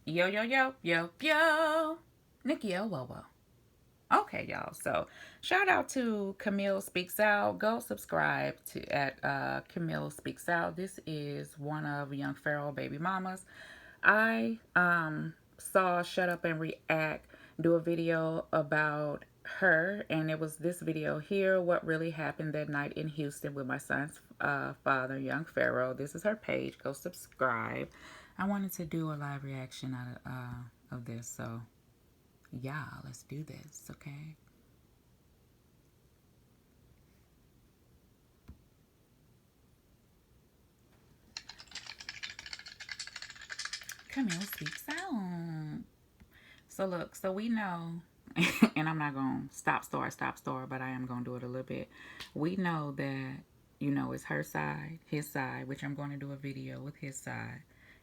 Yo, yo, yo, yo, yo. Nikki L. Wowo. Okay, y'all. So, shout out to Camille Speaks Out. Go subscribe to at Camille Speaks Out. This is one of Young Pharaoh baby mamas. I saw Shut Up and React do a video about her, and it was this video here. What really happened that night in Houston with my son's father, Young Pharaoh. This is her page. Go subscribe. I wanted to do a live reaction out of this, so yeah, let's do this, okay? Camille Speaks Out. So look, so we know, and I'm not going to stop store, but I am going to do it a little bit. We know that, you know, it's her side, his side, which I'm going to do a video with his side.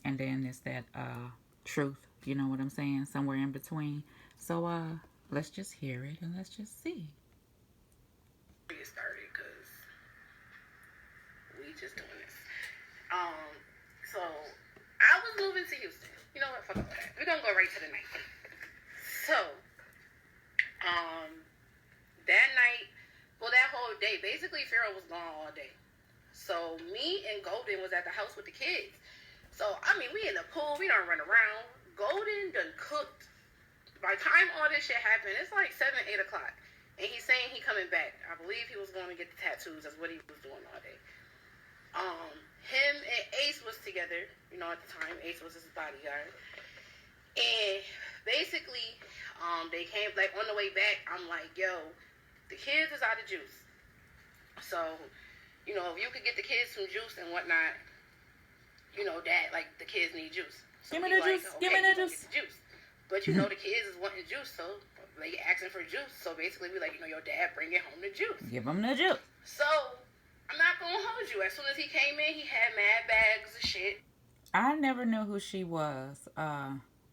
And then it's that truth, you know what I'm saying, somewhere in between. So let's just hear it and let's just see. Get started because we just doing this. So I was moving to Houston. You know what? Fuck all that. We're gonna go right to the night. So, that night, well, that whole day, basically Pharaoh was gone all day. So me and Golden was at the house with the kids. So I mean, we in the pool, we don't run around. Golden done cooked. By the time all this shit happened, it's like 7, 8 o'clock. And he's saying he coming back. I believe he was going to get the tattoos. That's what he was doing all day. Him and Ace was together, you know, at the time. Ace was his bodyguard. And basically, they came, like, on the way back, I'm like, yo, the kids is out of juice. So, you know, if you could get the kids some juice and whatnot, you know, Dad, like, the kids need juice. So give me the juice. Like, okay, give me the juice. Get the juice. But, you know, the kids is wanting juice, so they asking for juice. So basically, we like, you know, your dad bring it home the juice. Give them the juice. So I'm not gonna hold you. As soon as he came in, he had mad bags of shit. I never knew who she was.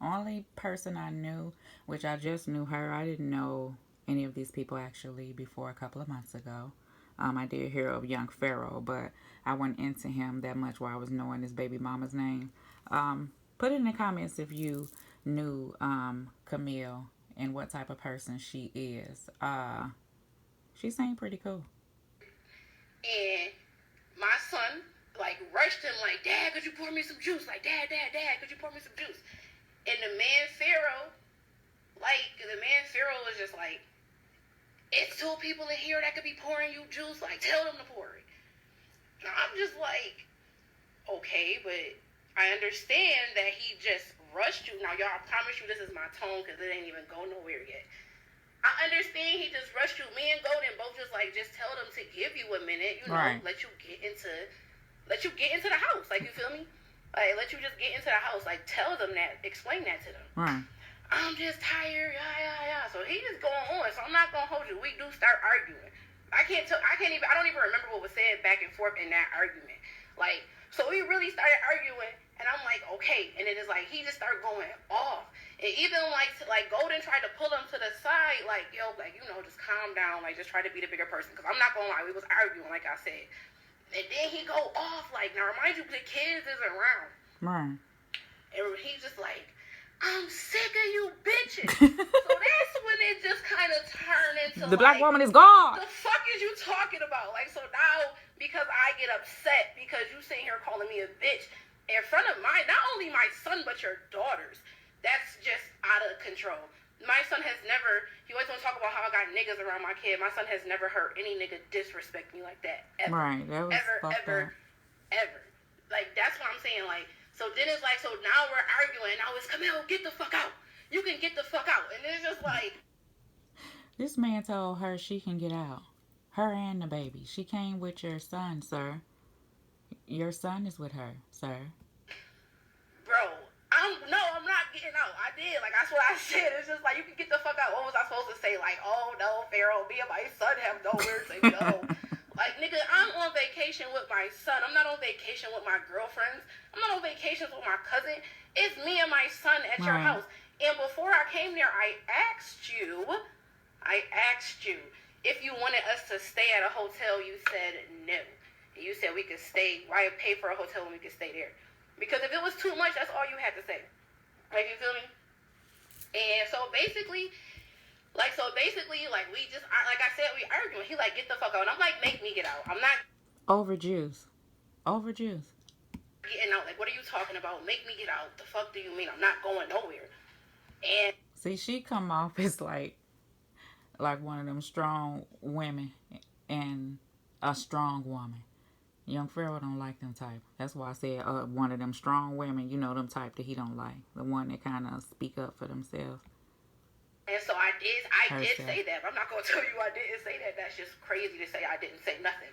Only person I knew, which I just knew her. I didn't know any of these people actually before a couple of months ago. I did hear of Young Pharaoh, but I wasn't into him that much while I was knowing his baby mama's name. Put it in the comments if you knew Camille and what type of person she is. She seemed pretty cool. And my son, like, rushed him like, Dad, could you pour me some juice? Like, Dad, could you pour me some juice? And the man Pharaoh was just like, it's 2 people in here that could be pouring you juice. Like, tell them to pour it. And I'm just like, okay, but I understand that he just rushed you. Now, y'all, I promise you this is my tone because it ain't even go nowhere yet. I understand he just rushed you. Me and Golden both just like, just tell them to give you a minute, you know, right. let you get into the house. Like, you feel me? Like, let you just get into the house. Like, tell them that, explain that to them. Right. I'm just tired, yeah. So he just going on. So I'm not gonna hold you. We do start arguing. I don't even remember what was said back and forth in that argument. Like, so we really started arguing, and I'm like, okay. And then it's like, he just started going off. And even like Golden tried to pull him to the side, like, yo, like, you know, just calm down, like, just try to be the bigger person. Because I'm not gonna lie, we was arguing, like I said. And then he go off, like, now remind you, the kids is around. Right. And he's just like, I'm sick of you bitches. So that's when it just kind of turned into the black woman is gone. The fuck is you talking about? Like, so now, because I get upset because you sitting here calling me a bitch in front of not only my son, but your daughters. That's just out of control. My son has never, he always want to talk about how I got niggas around my kid. My son has never heard any nigga disrespect me like that. Ever. Right, that was ever. Like, that's what I'm saying. Like, so then it's like, so now we're arguing. Now it's, Camille, get the fuck out. You can get the fuck out. And it's just like. This man told her she can get out. Her and the baby. She came with your son, sir. Your son is with her, sir. Bro, I'm not getting out. I did. Like, that's what I said. It's just like, you can get the fuck out. What was I supposed to say? Like, oh, no, Pharaoh, me and my son have nowhere to go. Like, nigga, I'm on vacation with my son. I'm not on vacation with my girlfriends. I'm not on vacation with my cousin. It's me and my son at your house. And before I came there, I asked you if you wanted us to stay at a hotel. You said no. And you said we could stay. Why pay for a hotel when we could stay there? Because if it was too much, that's all you had to say. Like, you feel me? And so basically, like, we just, like I said, we arguing. He like, get the fuck out. And I'm like, make me get out. I'm not Over Jews. Over Jews. getting out. Like, what are you talking about? Make me get out. The fuck do you mean? I'm not going nowhere. And see, she come off as like one of them strong women and a strong woman. Young Pharaoh don't like them type. That's why I said one of them strong women, you know, them type that he don't like. The one that kind of speak up for themselves. And so I did say that. But I'm not going to tell you I didn't say that. That's just crazy to say I didn't say nothing.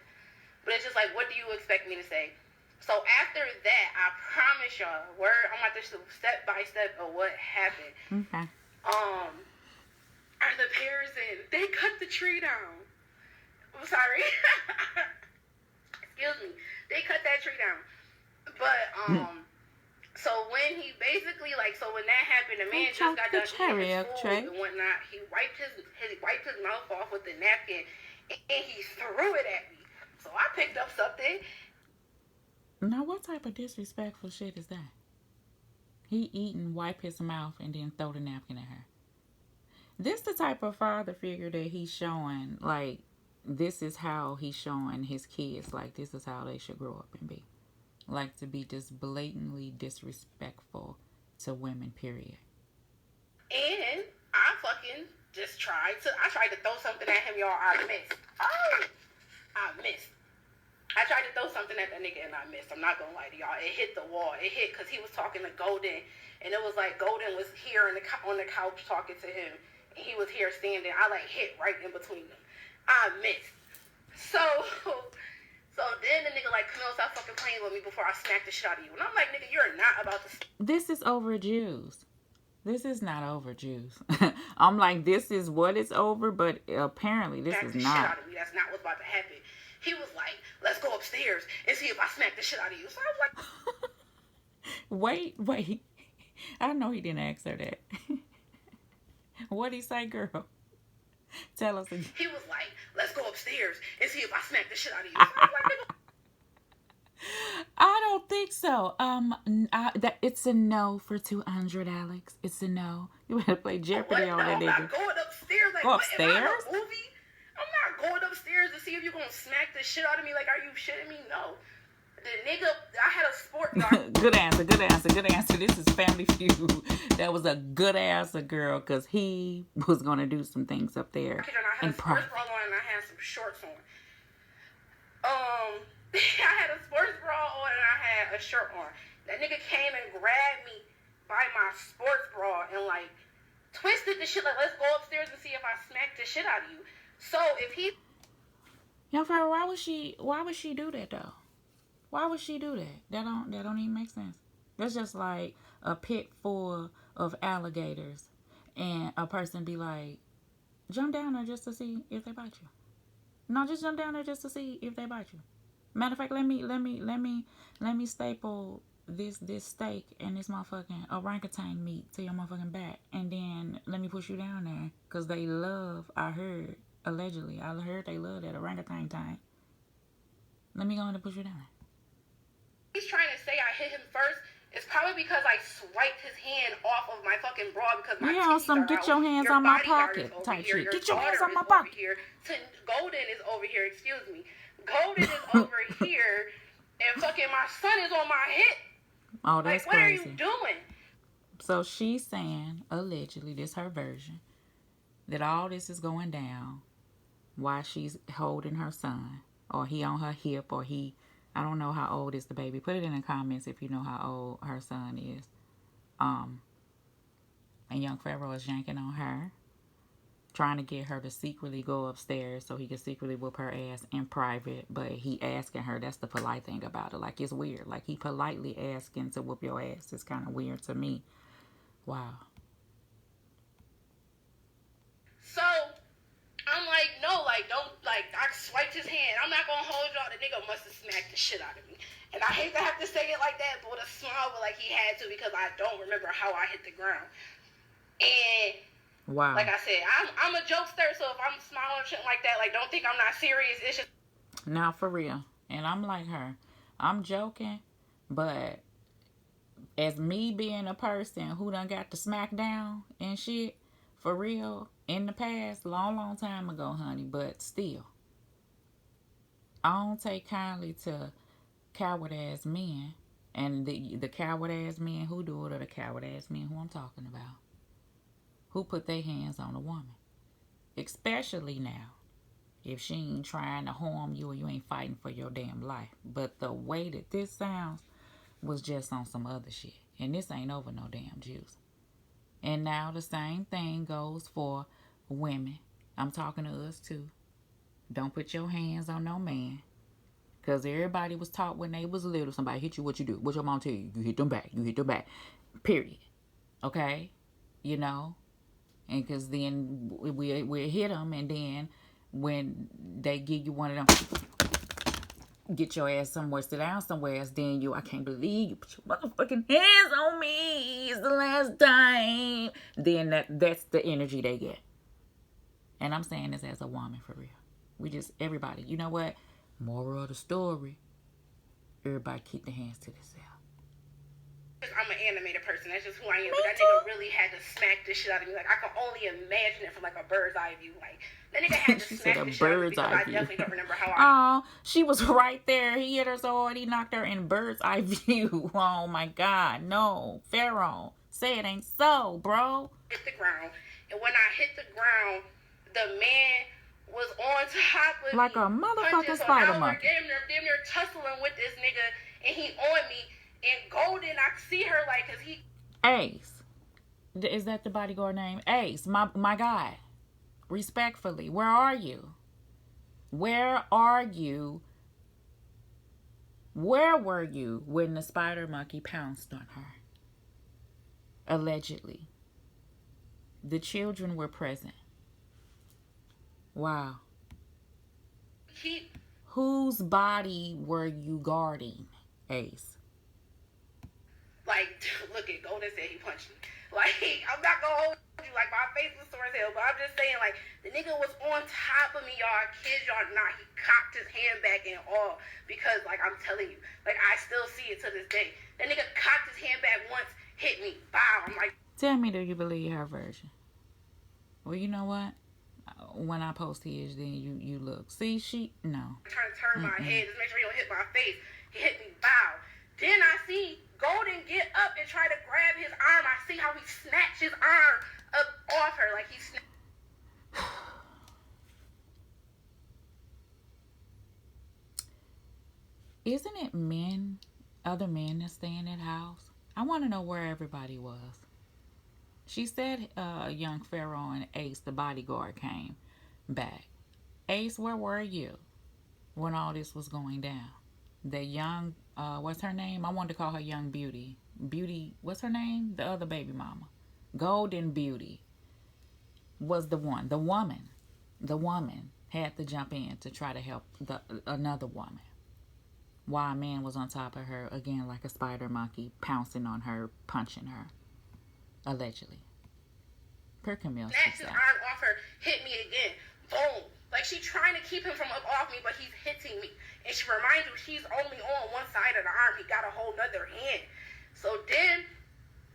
But it's just like, what do you expect me to say? So after that, I promise y'all, I'm about to step by step of what happened. Okay. Are the pears in? They cut the tree down. I'm sorry. Excuse me. They cut that tree down. But so when he basically so when that happened, the man just got done eating his food and whatnot. He wiped his mouth off with the napkin and he threw it at me. So I picked up something. Now what type of disrespectful shit is that? He eat and wipe his mouth and then throw the napkin at her. This the type of father figure that he's showing, like, this is how he's showing his kids, like, this is how they should grow up and be. Like, to be just blatantly disrespectful to women, period. And I fucking just tried to throw something at him, y'all. I missed. Oh! I missed. I tried to throw something at that nigga and I missed. I'm not gonna lie to y'all. It hit the wall. It hit because he was talking to Golden. And it was like Golden was here on the couch talking to him. And he was here standing. I hit right in between them. I missed. So then the nigga come on, stop fucking playing with me before I smack the shit out of you. And I'm like, nigga, you're not about to. This is over Jews. This is not over Jews. I'm like, this is what it's over, but apparently this is not. Shit out of me. That's not what's about to happen. He was like, let's go upstairs and see if I smack the shit out of you. So I was like, wait. I know he didn't ask her that. What'd he say, girl? Tell us again. He was like, let's go upstairs and see if I smack the shit out of you. So I was like, I don't think so. It's a no for 200, Alex. It's a no. You better play Jeopardy on that nigga. I'm not going upstairs. Like, go upstairs? What, am I in a movie? I'm not going upstairs to see if you're gonna smack the shit out of me. Like, are you shitting me? No. The nigga, I had a sport. Good answer. This is Family Feud. That was a good answer, girl, because he was gonna do some things up there. I had a sports bra on and I had some shorts on. I had a sports bra on and I had a shirt on. That nigga came and grabbed me by my sports bra and twisted the shit. Let's go upstairs and see if I smack the shit out of you. So if he, Young Pharaoh, why would she do that though? Why would she do that? That don't even make sense. That's just like a pit full of alligators and a person be like, jump down there just to see if they bite you. No, just jump down there just to see if they bite you. Matter of fact, let me staple this steak and this motherfucking orangutan meat to your motherfucking back, and then let me push you down there, cause they love. I heard they love that orangutan time. Let me go in and push you down there. He's trying to say I hit him first. It's probably because I swiped his hand off of my fucking bra because my titties are get your hands on my pocket type shit. Get your hands on my pocket. Golden is over here. Excuse me. Golden is over here, and fucking my son is on my hip. Oh, that's what crazy. What are you doing? So she's saying, allegedly, this her version, that all this is going down while she's holding her son, or he on her hip, or he, I don't know how old is the baby. Put it in the comments if you know how old her son is. And young Pharaoh is yanking on her, trying to get her to secretly go upstairs so he can secretly whoop her ass in private. But he asking her, that's the polite thing about it. Like, it's weird. Like, he politely asking to whoop your ass. It's kind of weird to me. Wow. So, I'm like, no, don't, I swiped his hand. I'm not gonna hold y'all. The nigga must have smacked the shit out of me. And I hate to have to say it like that, but with a smile, but he had to, because I don't remember how I hit the ground. And wow. Like I said, I'm a jokester, so if I'm smiling shit like that, don't think I'm not serious. It's just now for real. And I'm like her. I'm joking, but As me being a person who done got the smackdown and shit, for real, in the past, long time ago, honey, but still, I don't take kindly to coward ass men. And the coward ass men who do it are the coward ass men who I'm talking about. Who put their hands on a woman. Especially now. If she ain't trying to harm you or you ain't fighting for your damn life. But the way that this sounds was just on some other shit. And this ain't over no damn juice. And now the same thing goes for women. I'm talking to us too. Don't put your hands on no man. Because everybody was taught when they was little, somebody hit you, what you do? What your mom tell you? You hit them back. You hit them back. Period. Okay? You know? And because then we hit them, and then when they give you one of them, get your ass somewhere, sit down somewhere else, then I can't believe you put your motherfucking hands on me. It's the last time. Then that's the energy they get. And I'm saying this as a woman for real. Everybody, you know what? Moral of the story, everybody keep their hands to themselves. I'm an animated person. That's just who I am. Me But that too. nigga really had to smack this shit out of me. Like, I can only imagine it from like a bird's eye view. Like, that nigga had to She smack said a the shit out of me bird's because eye I view. definitely don't remember how I. Oh, she was right there. He hit her so hard he knocked her in bird's eye view. Oh my God, no, Pharaoh, say it ain't so, bro. Hit the ground, and when I hit the ground, the man was on top of like me, a motherfucking spider monkey. Damn near tussling with this nigga, and he on me. And Golden, I see her like, cause he. Ace, is that the bodyguard name? Ace, my guy. Respectfully, where are you? Where are you? Where were you when the spider monkey pounced on her? Allegedly. The children were present. Wow. Whose body were you guarding, Ace? Like, look at Golden said he punched me. Like, I'm not gonna hold you. Like, my face was sore as hell. But I'm just saying, like, the nigga was on top of me, y'all. Kids, y'all not. He cocked his hand back and all. Because, like, I'm telling you. Like, I still see it to this day. That nigga cocked his hand back once, hit me. Bow. I'm like. Tell me, do you believe her version? Well, you know what? When I post his, then you look. See, no. I'm trying to turn my head. Just make sure he don't hit my face. He hit me. Bow. Then I see Golden get up and try to grab his arm. I see how he snatched his arm up off her. Like he snatched. Isn't it other men that stay in that house? I want to know where everybody was. She said young Pharaoh and Ace, the bodyguard, came back. Ace, where were you when all this was going down? The young, what's her name? I wanted to call her Young Beauty. Beauty, what's her name? The other baby mama. Golden Beauty was the one. The woman had to jump in to try to help another woman. While a man was on top of her, again, like a spider monkey, pouncing on her, punching her. Allegedly. Per KEMEL. Snatched his arm off her, hit me again. Boom. Like, she trying to keep him from up off me, but he's hitting me. And she reminds you, she's only on one side of the arm. He got a whole other hand. So then,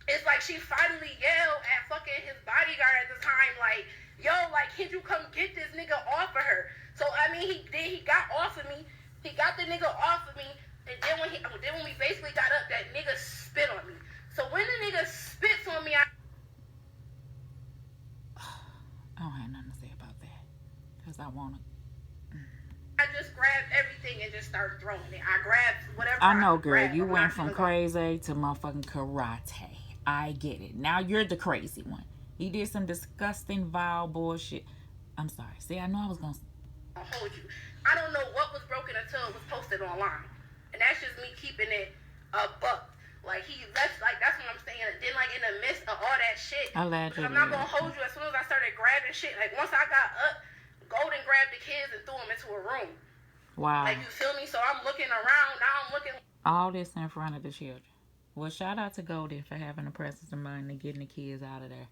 it's like she finally yelled at fucking his bodyguard at the time, like, yo, like, can you come get this nigga off of her? So, I mean, he got off of me. He got the nigga off of me. And then when we basically got up, that nigga spit on me. So when the nigga spits on me, I don't have nothing to say about that. Because I want to. I just grabbed everything and just started throwing it. I grabbed whatever. I know, girl. You went from crazy to motherfucking karate. I get it. Now you're the crazy one. He did some disgusting, vile bullshit. I'm sorry. See, I know I was going to hold you. I don't know what was broken until it was posted online. And that's just me keeping it a buck. Like, that's what I'm saying. Then, like, in the midst of all that shit, allegedly, I'm not gonna hold you. As soon as I started grabbing shit, like, once I got up, Golden grabbed the kids and threw them into a room. Wow. Like, you feel me? So I'm looking around. Now I'm looking. All this in front of the children. Well, shout out to Golden for having the presence of mind and getting the kids out of there.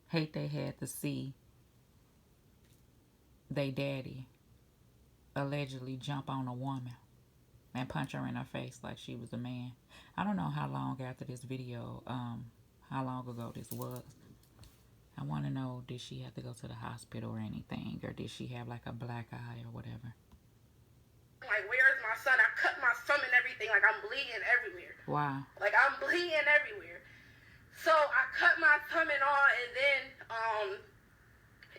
Hate they had to see they daddy allegedly jump on a woman. and punch her in her face like she was a man. I don't know how long after this video, how long ago this was. I want to know, did she have to go to the hospital or anything, or did she have like a black eye or whatever? Like, where's my son? I cut my thumb and everything. Like, I'm bleeding everywhere. Wow. Like, I'm bleeding everywhere. So I cut my thumb and all, and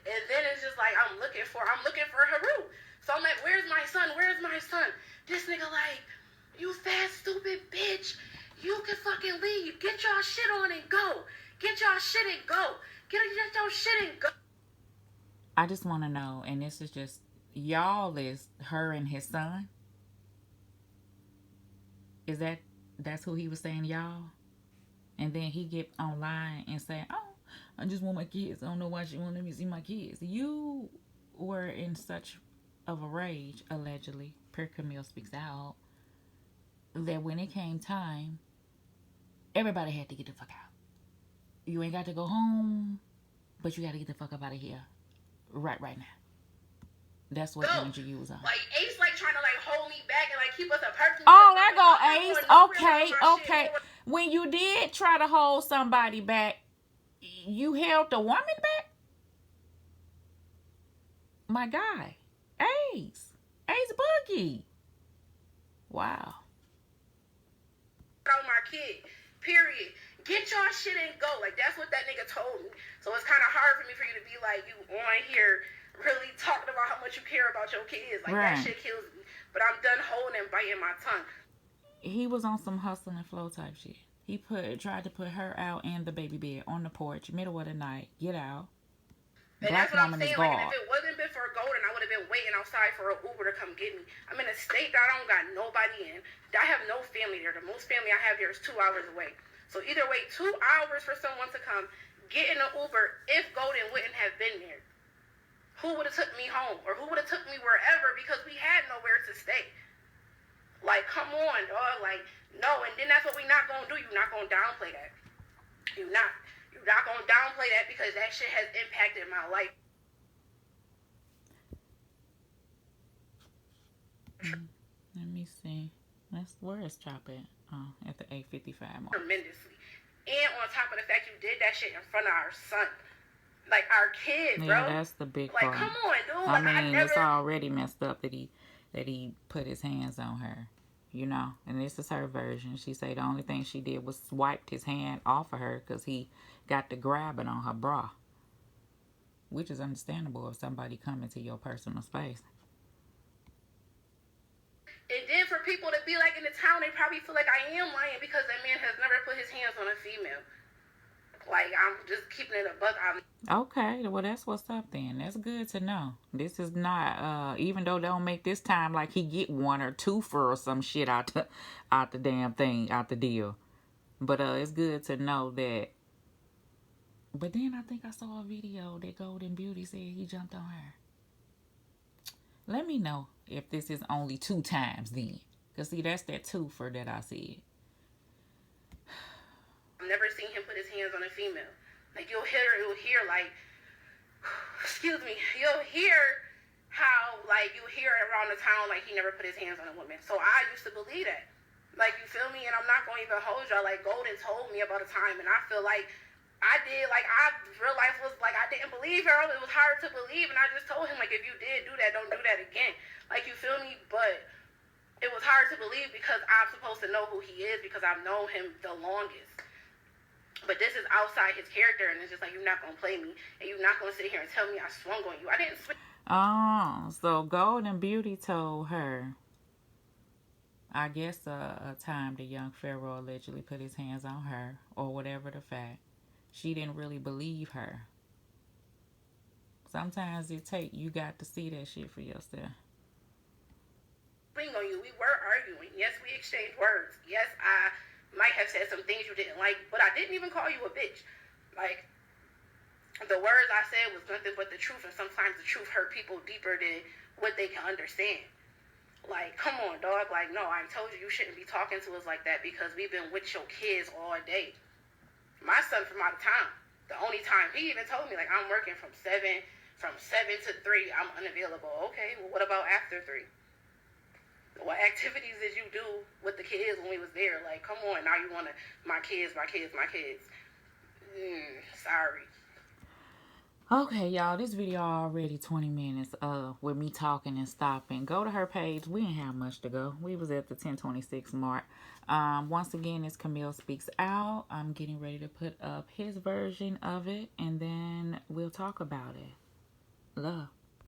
then it's just like I'm looking for Haru. So I'm like, where's my son? Where's my son? This nigga like, you fat stupid bitch. You can fucking leave. Get your shit on and go. Get your shit and go. Get your shit and go. I just want to know, and this is just, y'all is her and his son? Is that's who he was saying, y'all? And then he get online and say, oh, I just want my kids. I don't know why she won't let me see my kids. You were in such of a rage, allegedly, per KEMEL Speaks Out, that when it came time, everybody had to get the fuck out. You ain't got to go home, but you got to get the fuck up out of here right now. That's what energy you was on. Like, Ace, like, trying to, like, hold me back and, like, keep us a person. Oh, there go Ace. Okay. When you did try to hold somebody back, you held the woman back? My guy. Ace Boogie. Wow. On my kid. Period. Get your shit and go. Like, that's what that nigga told me. So it's kind of hard for me for you to be like, you on here really talking about how much you care about your kids. Like, right. That shit kills me. But I'm done holding and biting my tongue. He was on some hustle and flow type shit. He tried to put her out in the baby bed on the porch, middle of the night. Get out. And that's what I'm saying. Like, and if it wasn't been for Golden, I would have been waiting outside for an Uber to come get me. I'm in a state that I don't got nobody in. I have no family there. The most family I have here is 2 hours away. So either wait 2 hours for someone to come, get in an Uber if Golden wouldn't have been there. Who would have took me home? Or who would have took me wherever, because we had nowhere to stay. Like, come on, dog. Like, no. And then that's what we not going to do. You're not going to downplay that. You're not going to downplay that, because that shit has impacted my life. Let me see. Where is Chop at? Oh, at the 8:55 mark. Tremendously. And on top of the fact you did that shit in front of our son. Like, our kid, bro. Yeah, that's the big part. Like, come on, dude. I mean, it's already messed up that he put his hands on her. You know, and this is her version. She said the only thing she did was swiped his hand off of her because he got to grabbing on her bra. Which is understandable if somebody come into your personal space. And then for people to be like in the town, they probably feel like I am lying because that man has never put his hands on a female. Like, I'm just keeping it a buck. Okay, well, that's what's up then. That's good to know. This is not, even though they don't make this time like he get 1 or 2 for or some shit out the damn thing, out the deal. But it's good to know that. But then I think I saw a video that Golden Beauty said he jumped on her. Let me know if this is only 2 times then. Because, see, that's that twofer that I said. I've never seen him put his hands on a female. Like, you'll hear like, excuse me, you'll hear how, like, you hear around the town, like, he never put his hands on a woman. So I used to believe that. Like, you feel me? And I'm not going to even hold y'all. Like, Golden told me about a time, and I feel like I did, like, real life was, like, I didn't believe her. It was hard to believe, and I just told him, like, if you did do that, don't do that again. Like, you feel me? But it was hard to believe because I'm supposed to know who he is because I've known him the longest. But this is outside his character, and it's just like, you're not going to play me, and you're not going to sit here and tell me I swung on you. I didn't swing. Oh, so Golden Beauty told her, I guess a time the young Pharaoh allegedly put his hands on her, or whatever the fact. She didn't really believe her. Sometimes you got to see that shit for yourself. Swing on you. We were arguing. Yes, we exchanged words. Yes, I might have said some things you didn't like, but I didn't even call you a bitch. Like, the words I said was nothing but the truth, and sometimes the truth hurt people deeper than what they can understand. Like, come on, dog. Like, no, I told you shouldn't be talking to us like that because we've been with your kids all day. My son from out of town. The only time he even told me, like, I'm working from 7 to 3. I'm unavailable. Okay, well, what about after 3? What activities did you do with the kids when we was there? Like, come on, now you want to, my kids, my kids, my kids. Sorry. Okay, y'all, this video already 20 minutes with me talking and stopping. Go to her page. We didn't have much to go. We was at the 10:26 mark. Once again, it's KEMEL Speaks Out. I'm getting ready to put up his version of it, and then we'll talk about it. Love.